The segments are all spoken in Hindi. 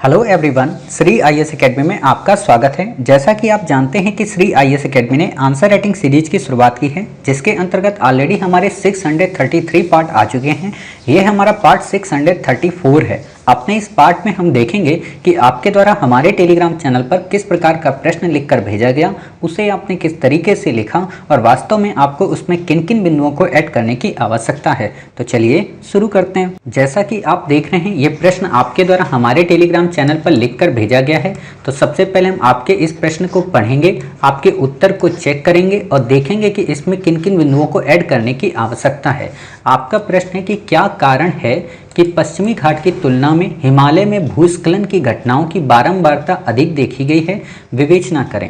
Hello everyone, Shri IAS academy में आपका स्वागत है। जैसा कि आप जानते हैं कि श्री आईएएस एकेडमी ने आंसर राइटिंग सीरीज की शुरुआत की है, जिसके अंतर्गत ऑलरेडी हमारे 633 पार्ट आ चुके हैं। ये हमारा पार्ट 634 है। अपने इस पार्ट में हम देखेंगे कि आपके द्वारा हमारे टेलीग्राम चैनल पर किस प्रकार का प्रश्न लिखकर भेजा गया, उसे आपने किस तरीके से लिखा और वास्तव में आपको उसमें किन किन बिंदुओं को ऐड करने की आवश्यकता है। तो चलिए शुरू करते हैं। जैसा कि आप देख रहे हैं, ये प्रश्न आपके द्वारा हमारे टेलीग्राम चैनल पर लिखकर भेजा गया है। तो सबसे पहले हम आपके इस प्रश्न को पढ़ेंगे, आपके उत्तर को चेक करेंगे और देखेंगे कि इसमें किन किन बिंदुओं को ऐड करने की आवश्यकता है। आपका प्रश्न है कि क्या कारण है कि पश्चिमी घाट की तुलना में हिमालय में भूस्खलन की घटनाओं की बारंबारता अधिक देखी गई है, विवेचना करें।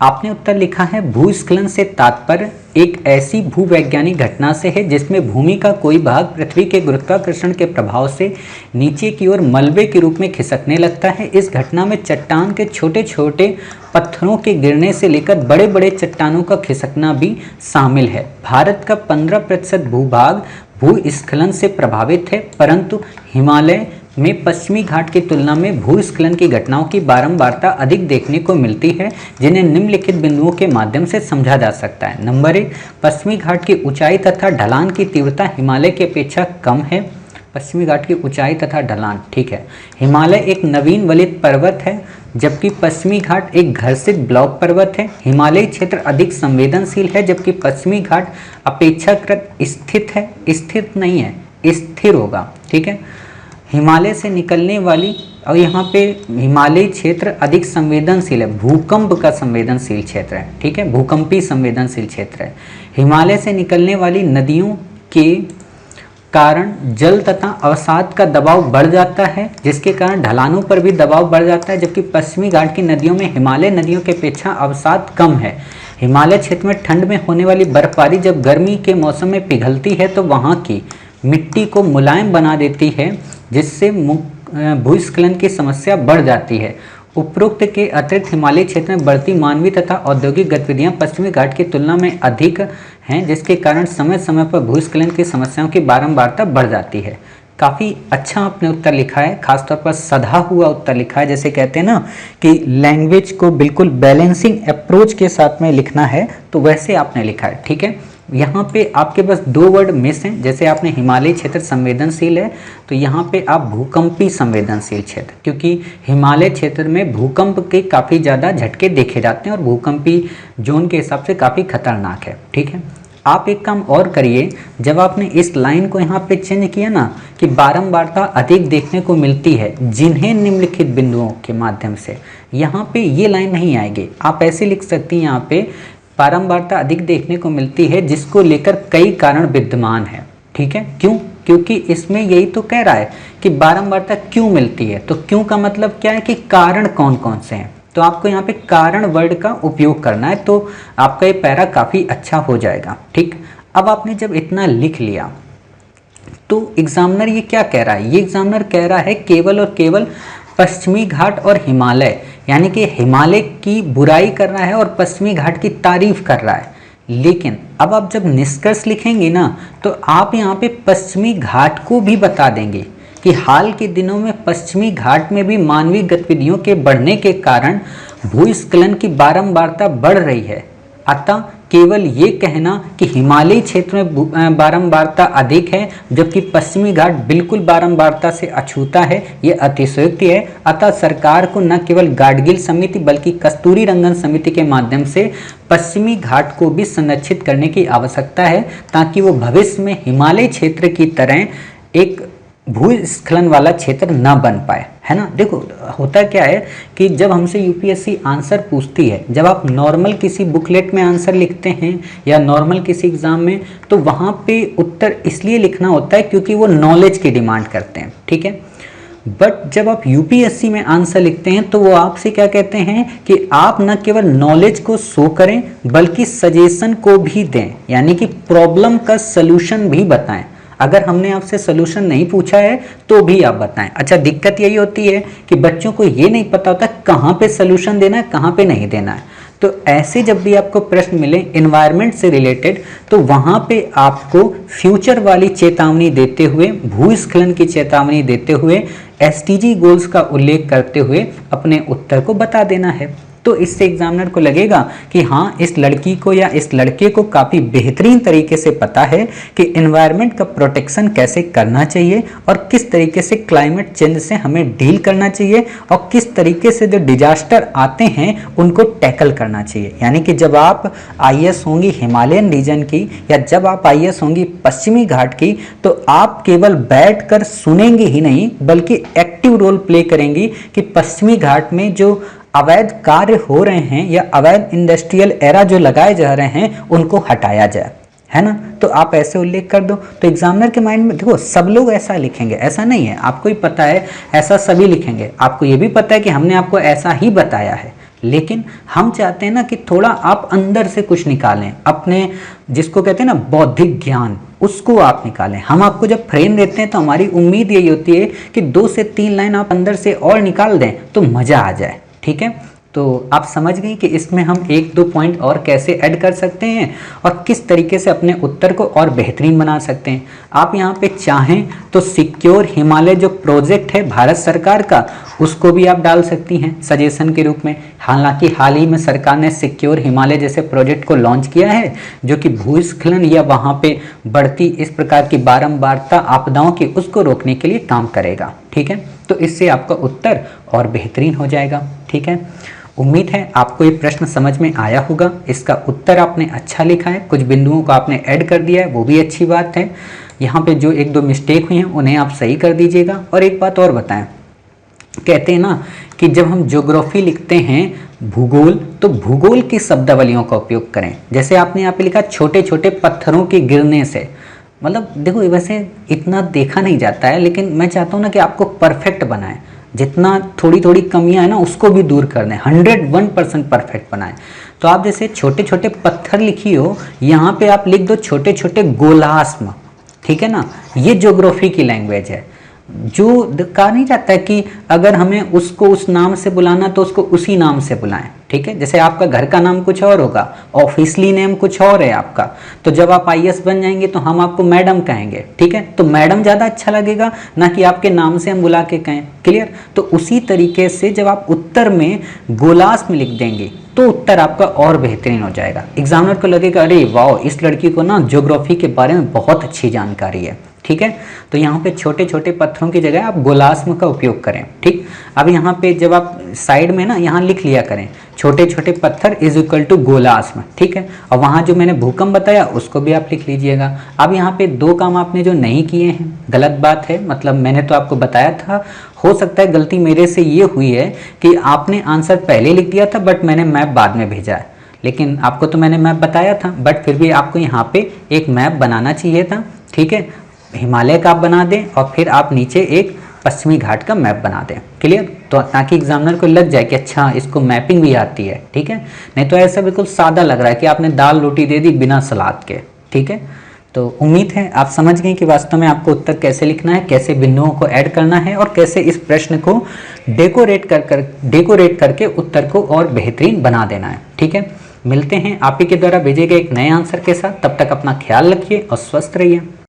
आपने उत्तर लिखा है, भूस्खलन से तात्पर्य एक ऐसी भूवैज्ञानिक घटना से है जिसमें भूमि का कोई भाग पृथ्वी के गुरुत्वाकर्षण के प्रभाव से नीचे की ओर मलबे के रूप में खिसकने लगता है। इस घटना में चट्टान के छोटे छोटे पत्थरों के गिरने से लेकर बड़े बड़े चट्टानों का खिसकना भी शामिल है। भारत का 15% भूभाग भूस्खलन से प्रभावित है, परंतु हिमालय में पश्चिमी घाट की तुलना में भूस्खलन की घटनाओं की बारंबारता अधिक देखने को मिलती है, जिन्हें निम्नलिखित बिंदुओं के माध्यम से समझा जा सकता है। नंबर 1, पश्चिमी घाट की ऊंचाई तथा ढलान की तीव्रता हिमालय की अपेक्षा कम है। पश्चिमी घाट की ऊंचाई तथा ढलान, ठीक है। हिमालय एक नवीन वलित पर्वत है, जबकि पश्चिमी घाट एक घर्षित ब्लॉक पर्वत है। हिमालयी क्षेत्र अधिक संवेदनशील है, जबकि पश्चिमी घाट अपेक्षाकृत स्थित है। स्थित नहीं है, स्थिर होगा, ठीक है। हिमालय से निकलने वाली, और यहाँ पे हिमालयी क्षेत्र अधिक संवेदनशील है, भूकंप का संवेदनशील क्षेत्र है, ठीक है, भूकंपी संवेदनशील क्षेत्र है। हिमालय से निकलने वाली नदियों के कारण जल तथा अवसाद का दबाव बढ़ जाता है, जिसके कारण ढलानों पर भी दबाव बढ़ जाता है, जबकि पश्चिमी घाट की नदियों में हिमालय नदियों के अपेक्षा अवसाद कम है। हिमालय क्षेत्र में ठंड में होने वाली बर्फबारी जब गर्मी के मौसम में पिघलती है तो वहाँ की मिट्टी को मुलायम बना देती है, जिससे भूस्खलन की समस्या बढ़ जाती है। उपरोक्त के अतिरिक्त हिमालयी क्षेत्र में बढ़ती मानवीय तथा औद्योगिक गतिविधियां पश्चिमी घाट की तुलना में अधिक हैं, जिसके कारण समय समय पर भूस्खलन की समस्याओं की बारंबारता बढ़ जाती है। काफ़ी अच्छा आपने उत्तर लिखा है, खासतौर पर सधा हुआ उत्तर लिखा है। जैसे कहते हैं ना कि लैंग्वेज को बिल्कुल बैलेंसिंग अप्रोच के साथ में लिखना है, तो वैसे आपने लिखा है, ठीक है। यहाँ पे आपके बस 2 वर्ड मिस हैं। जैसे आपने हिमालयी क्षेत्र संवेदनशील है, तो यहाँ पे आप भूकंपी संवेदनशील क्षेत्र, क्योंकि हिमालय क्षेत्र में भूकंप के काफ़ी ज़्यादा झटके देखे जाते हैं और भूकंपी जोन के हिसाब से काफ़ी खतरनाक है, ठीक है। आप एक काम और करिए, जब आपने इस लाइन को यहाँ पे चेंज किया ना कि बारंबारता अधिक देखने को मिलती है जिन्हें निम्नलिखित बिंदुओं के माध्यम से, यहाँ पे ये लाइन नहीं आएगी। आप ऐसे लिख सकती हैं, यहाँ पे बारंबारता अधिक देखने को मिलती है जिसको लेकर कई कारण विद्यमान है, ठीक है। क्यों? क्योंकि इसमें यही तो कह रहा है कि बारंबारता क्यों मिलती है। तो क्यों का मतलब क्या है कि कारण कौन कौन से हैं। तो आपको यहाँ पे कारण वर्ड का उपयोग करना है, तो आपका ये पैरा काफ़ी अच्छा हो जाएगा, ठीक। अब आपने जब इतना लिख लिया तो एग्जामिनर ये क्या कह रहा है, ये एग्जामिनर कह रहा है केवल और केवल पश्चिमी घाट और हिमालय, यानी कि हिमालय की बुराई कर रहा है और पश्चिमी घाट की तारीफ कर रहा है। लेकिन अब आप जब निष्कर्ष लिखेंगे ना, तो आप यहाँ पे पश्चिमी घाट को भी बता देंगे कि हाल के दिनों में पश्चिमी घाट में भी मानवीय गतिविधियों के बढ़ने के कारण भूस्खलन की बारंबारता बढ़ रही है। अतः केवल ये कहना कि हिमालयी क्षेत्र में बारंबारता अधिक है जबकि पश्चिमी घाट बिल्कुल बारंबारता से अछूता है, ये अतिशयोक्ति है। अतः सरकार को न केवल गाडगिल समिति बल्कि कस्तूरी रंगन समिति के माध्यम से पश्चिमी घाट को भी संरक्षित करने की आवश्यकता है, ताकि वो भविष्य में हिमालय क्षेत्र की तरह एक भूस्खलन वाला क्षेत्र न बन पाए, है ना। देखो होता क्या है कि जब हमसे यूपीएससी आंसर पूछती है, जब आप नॉर्मल किसी बुकलेट में आंसर लिखते हैं या नॉर्मल किसी एग्जाम में, तो वहाँ पे उत्तर इसलिए लिखना होता है क्योंकि वो नॉलेज की डिमांड करते हैं, ठीक है। बट जब आप यूपीएससी में आंसर लिखते हैं तो वो आपसे क्या कहते हैं कि आप न केवल नॉलेज को शो करें बल्कि सजेशन को भी दें, यानी कि प्रॉब्लम का सलूशन भी बताएं। अगर हमने आपसे सोल्यूशन नहीं पूछा है तो भी आप बताएं। अच्छा, दिक्कत यही होती है कि बच्चों को ये नहीं पता होता कहाँ पे सोल्यूशन देना है, कहाँ पे नहीं देना है। तो ऐसे जब भी आपको प्रश्न मिले एनवायरनमेंट से रिलेटेड, तो वहां पे आपको फ्यूचर वाली चेतावनी देते हुए, भूस्खलन की चेतावनी देते हुए, एसडीजी गोल्स का उल्लेख करते हुए अपने उत्तर को बता देना है। तो इससे एग्जामिनर को लगेगा कि हाँ, इस लड़की को या इस लड़के को काफ़ी बेहतरीन तरीके से पता है कि एनवायरनमेंट का प्रोटेक्शन कैसे करना चाहिए और किस तरीके से क्लाइमेट चेंज से हमें डील करना चाहिए और किस तरीके से जो डिजास्टर आते हैं उनको टैकल करना चाहिए। यानी कि जब आप आईएएस होंगी हिमालयन रीजन की या जब आप आईएएस होंगी पश्चिमी घाट की, तो आप केवल बैठकर सुनेंगे ही नहीं बल्कि एक्टिव रोल प्ले करेंगी कि पश्चिमी घाट में जो अवैध कार्य हो रहे हैं या अवैध इंडस्ट्रियल एरा जो लगाए जा रहे हैं उनको हटाया जाए, है ना। तो आप ऐसे उल्लेख कर दो। तो एग्जामिनर के माइंड में देखो सब लोग ऐसा लिखेंगे, ऐसा नहीं है, आपको ही पता है ऐसा सभी लिखेंगे। आपको ये भी पता है कि हमने आपको ऐसा ही बताया है, लेकिन हम चाहते हैं ना कि थोड़ा आप अंदर से कुछ निकालें, अपने जिसको कहते हैं ना बौद्धिक ज्ञान, उसको आप निकालें। हम आपको जब फ्रेम देते हैं तो हमारी उम्मीद यही होती है कि 2 से 3 लाइन आप अंदर से और निकाल दें तो मज़ा आ जाए, ठीक है। तो आप समझ गए कि इसमें हम 1-2 पॉइंट और कैसे ऐड कर सकते हैं और किस तरीके से अपने उत्तर को और बेहतरीन बना सकते हैं। आप यहाँ पे चाहें तो सिक्योर हिमालय जो प्रोजेक्ट है भारत सरकार का, उसको भी आप डाल सकती हैं सजेशन के रूप में। हालांकि हाल ही में सरकार ने सिक्योर हिमालय जैसे प्रोजेक्ट को लॉन्च किया है जो कि भूस्खलन या वहाँ पे बढ़ती इस प्रकार की बारंबारता आपदाओं की उसको रोकने के लिए काम करेगा, ठीक है। तो इससे आपका उत्तर और बेहतरीन हो जाएगा, ठीक है। उम्मीद है आपको ये प्रश्न समझ में आया होगा। इसका उत्तर आपने अच्छा लिखा है, कुछ बिंदुओं को आपने ऐड कर दिया है, वो भी अच्छी बात है। यहाँ पे जो 1-2 मिस्टेक हुई हैं उन्हें आप सही कर दीजिएगा। और एक बात और बताएं, कहते हैं ना कि जब हम ज्योग्राफी लिखते हैं भूगोल, तो भूगोल की शब्दावलियों का उपयोग करें। जैसे आपने यहाँ पे लिखा छोटे छोटे पत्थरों के गिरने से, मतलब देखो वैसे इतना देखा नहीं जाता है, लेकिन मैं चाहता हूँ ना कि आपको परफेक्ट बनाएं, जितना थोड़ी थोड़ी कमियां है ना उसको भी दूर कर दें, 101% परफेक्ट बनाएं। तो आप जैसे छोटे छोटे पत्थर लिखी हो, यहाँ पे आप लिख दो छोटे छोटे गोलास्म, ठीक है ना। ये ज्योग्राफी की लैंग्वेज है। जो कहा नहीं जाता है कि अगर हमें उसको उस नाम से बुलाना तो उसको उसी नाम से बुलाएं, ठीक है। जैसे आपका घर का नाम कुछ और होगा, ऑफिशियली नेम कुछ और है आपका, तो जब आप आईएएस बन जाएंगे तो हम आपको मैडम कहेंगे, ठीक है। तो मैडम ज़्यादा अच्छा लगेगा ना कि आपके नाम से हम बुला के कहें, क्लियर। तो उसी तरीके से जब आप उत्तर में गोलास में लिख देंगे तो उत्तर आपका और बेहतरीन हो जाएगा। एग्जामिनर को लगेगा अरे वाह, इस लड़की को ना ज्योग्राफी के बारे में बहुत अच्छी जानकारी है, ठीक है। तो यहाँ पे छोटे छोटे पत्थरों की जगह आप गोलास्म का उपयोग करें, ठीक। अब यहाँ पे जब आप साइड में ना यहाँ लिख लिया करें छोटे छोटे पत्थर इज इक्वल टू गोलास्म, ठीक है। और वहाँ जो मैंने भूकंप बताया उसको भी आप लिख लीजिएगा। अब यहाँ पे 2 काम आपने जो नहीं किए हैं, गलत बात है, मतलब मैंने तो आपको बताया था, हो सकता है गलती मेरे से ये हुई है कि आपने आंसर पहले लिख दिया था बट मैंने मैप बाद में भेजा है। लेकिन आपको तो मैंने मैप बताया था, बट फिर भी आपको यहाँ पे एक मैप बनाना चाहिए था, ठीक है। हिमालय का आप बना दें और फिर आप नीचे एक पश्चिमी घाट का मैप बना दें, क्लियर। तो ताकि एग्जामिनर को लग जाए कि अच्छा इसको मैपिंग भी आती है, ठीक है। नहीं तो ऐसा बिल्कुल सादा लग रहा है कि आपने दाल रोटी दे दी बिना सलाद के, ठीक है। तो उम्मीद है आप समझ गए कि वास्तव में आपको उत्तर कैसे लिखना है, कैसे बिंदुओं को ऐड करना है और कैसे इस प्रश्न को डेकोरेट करके उत्तर को और बेहतरीन बना देना है, ठीक है। मिलते हैं आप ही के द्वारा भेजे गए एक नए आंसर के साथ। तब तक अपना ख्याल रखिए और स्वस्थ रहिए।